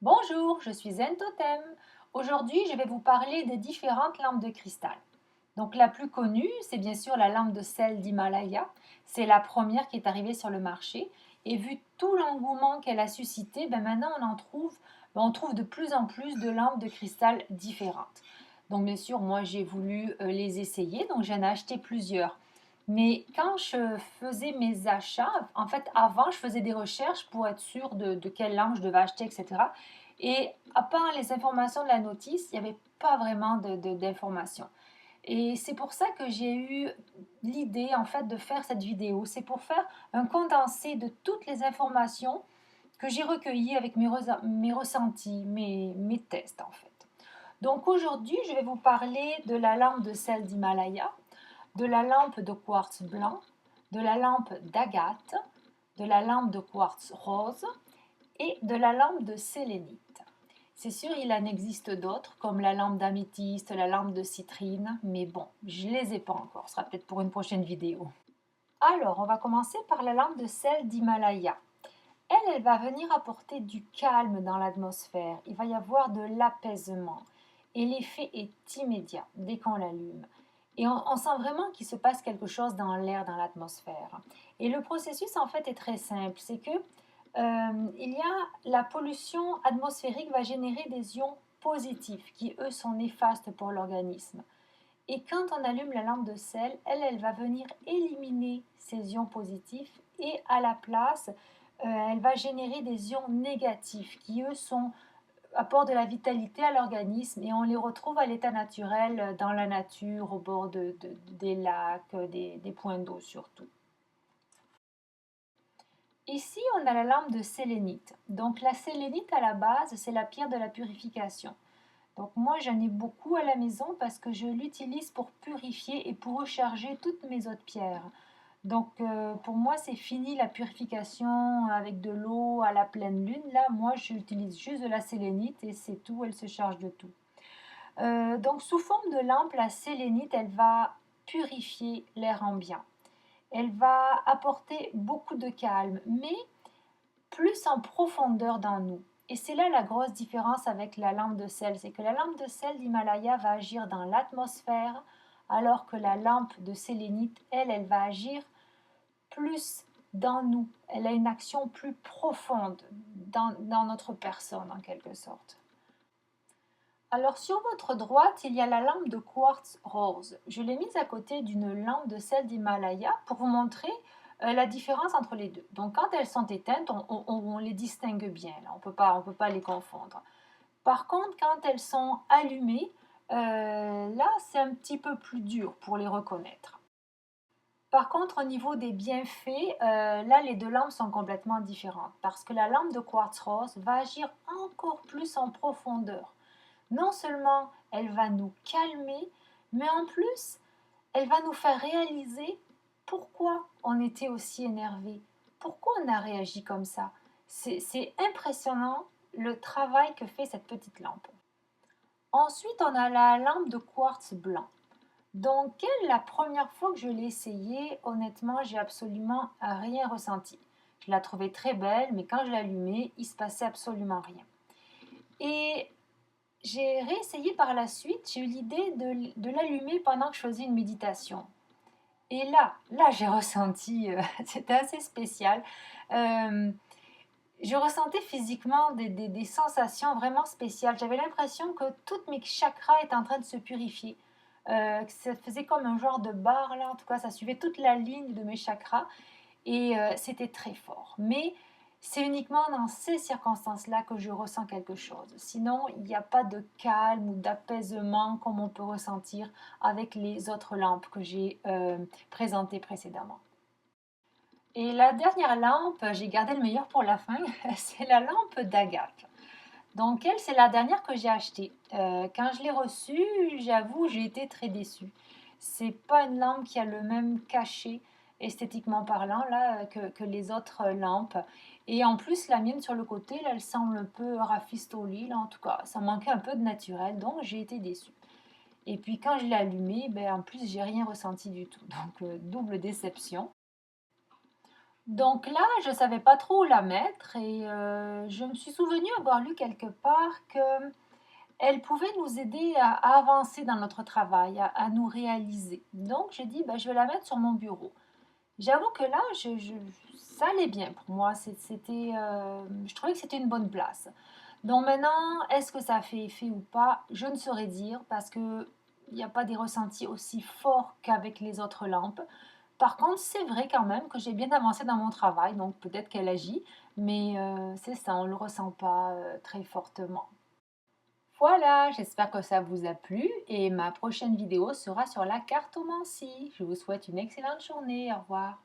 Bonjour, je suis Zen Totem. Aujourd'hui, je vais vous parler des différentes lampes de cristal. Donc la plus connue, c'est bien sûr la lampe de sel d'Himalaya. C'est la première qui est arrivée sur le marché. Et vu tout l'engouement qu'elle a suscité, maintenant on trouve de plus en plus de lampes de cristal différentes. Donc bien sûr, moi j'ai voulu les essayer, donc j'en ai acheté plusieurs. Mais quand je faisais mes achats, en fait avant je faisais des recherches pour être sûre de quelle lampe je devais acheter, etc. Et à part les informations de la notice, il n'y avait pas vraiment d'informations. Et c'est pour ça que j'ai eu l'idée en fait de faire cette vidéo. C'est pour faire un condensé de toutes les informations que j'ai recueillies avec mes ressentis, mes tests en fait. Donc aujourd'hui, je vais vous parler de la lampe de sel d'Himalaya, de la lampe de quartz blanc, de la lampe d'agate, de la lampe de quartz rose et de la lampe de sélénite. C'est sûr, il en existe d'autres, comme la lampe d'améthyste, la lampe de citrine, mais bon, je ne les ai pas encore, ce sera peut-être pour une prochaine vidéo. Alors, on va commencer par la lampe de sel d'Himalaya. Elle va venir apporter du calme dans l'atmosphère, il va y avoir de l'apaisement, et l'effet est immédiat dès qu'on l'allume. Et on sent vraiment qu'il se passe quelque chose dans l'air, dans l'atmosphère. Et le processus, en fait, est très simple. C'est que il y a la pollution atmosphérique va générer des ions positifs qui, eux, sont néfastes pour l'organisme. Et quand on allume la lampe de sel, elle va venir éliminer ces ions positifs et à la place, elle va générer des ions négatifs qui, eux, apportent de la vitalité à l'organisme et on les retrouve à l'état naturel dans la nature, au bord des lacs, des points d'eau surtout. Ici, on a la lampe de sélénite. Donc la sélénite à la base, c'est la pierre de la purification. Donc moi, j'en ai beaucoup à la maison parce que je l'utilise pour purifier et pour recharger toutes mes autres pierres. Donc pour moi, c'est fini la purification avec de l'eau à la pleine lune. Là, moi, j'utilise juste de la sélénite et c'est tout, elle se charge de tout. Donc sous forme de lampe, la sélénite, elle va purifier l'air ambiant. Elle va apporter beaucoup de calme, mais plus en profondeur dans nous. Et c'est là la grosse différence avec la lampe de sel, c'est que la lampe de sel d'Himalaya va agir dans l'atmosphère, alors que la lampe de sélénite, elle va agir plus dans nous. Elle a une action plus profonde dans notre personne, en quelque sorte. Alors sur votre droite, il y a la lampe de quartz rose. Je l'ai mise à côté d'une lampe de sel d'Himalaya pour vous montrer la différence entre les deux. Donc quand elles sont éteintes, on les distingue bien, là. On peut pas les confondre. Par contre, quand elles sont allumées, là c'est un petit peu plus dur pour les reconnaître. Par contre, au niveau des bienfaits, là les deux lampes sont complètement différentes parce que la lampe de quartz rose va agir encore plus en profondeur. Non seulement elle va nous calmer, mais en plus, elle va nous faire réaliser pourquoi on était aussi énervé, pourquoi on a réagi comme ça. C'est impressionnant le travail que fait cette petite lampe. Ensuite, on a la lampe de quartz blanc. Donc, la première fois que je l'ai essayée, honnêtement, j'ai absolument rien ressenti. Je la trouvais très belle, mais quand je l'allumais, il se passait absolument rien. Et j'ai réessayé par la suite, j'ai eu l'idée de l'allumer pendant que je faisais une méditation. Et là j'ai ressenti, c'était assez spécial. Euh, je ressentais physiquement des sensations vraiment spéciales. J'avais l'impression que toutes mes chakras étaient en train de se purifier. Que ça faisait comme un genre de barre là, en tout cas ça suivait toute la ligne de mes chakras et c'était très fort. Mais c'est uniquement dans ces circonstances-là que je ressens quelque chose. Sinon, il n'y a pas de calme ou d'apaisement comme on peut ressentir avec les autres lampes que j'ai présentées précédemment. Et la dernière lampe, j'ai gardé le meilleur pour la fin, c'est la lampe d'agate. Donc elle, c'est la dernière que j'ai achetée. Quand je l'ai reçue, j'avoue, j'ai été très déçue. C'est pas une lampe qui a le même cachet esthétiquement parlant là que les autres lampes. Et en plus, la mienne sur le côté, là, elle semble un peu rafistolie. Là, en tout cas, ça manquait un peu de naturel, donc j'ai été déçue. Et puis quand je l'ai allumée, en plus, j'ai rien ressenti du tout. Donc double déception. Donc là, je ne savais pas trop où la mettre et je me suis souvenue avoir lu quelque part qu'elle pouvait nous aider à avancer dans notre travail, à nous réaliser. Donc j'ai dit: «Bah, je vais la mettre sur mon bureau». J'avoue que là, ça allait bien pour moi, je trouvais que c'était une bonne place. Donc maintenant, est-ce que ça a fait effet ou pas? Je ne saurais dire parce qu'il y a pas des ressentis aussi forts qu'avec les autres lampes. Par contre, c'est vrai quand même que j'ai bien avancé dans mon travail, donc peut-être qu'elle agit, mais c'est ça, on ne le ressent pas, très fortement. Voilà, j'espère que ça vous a plu et ma prochaine vidéo sera sur la cartomancie. Je vous souhaite une excellente journée. Au revoir.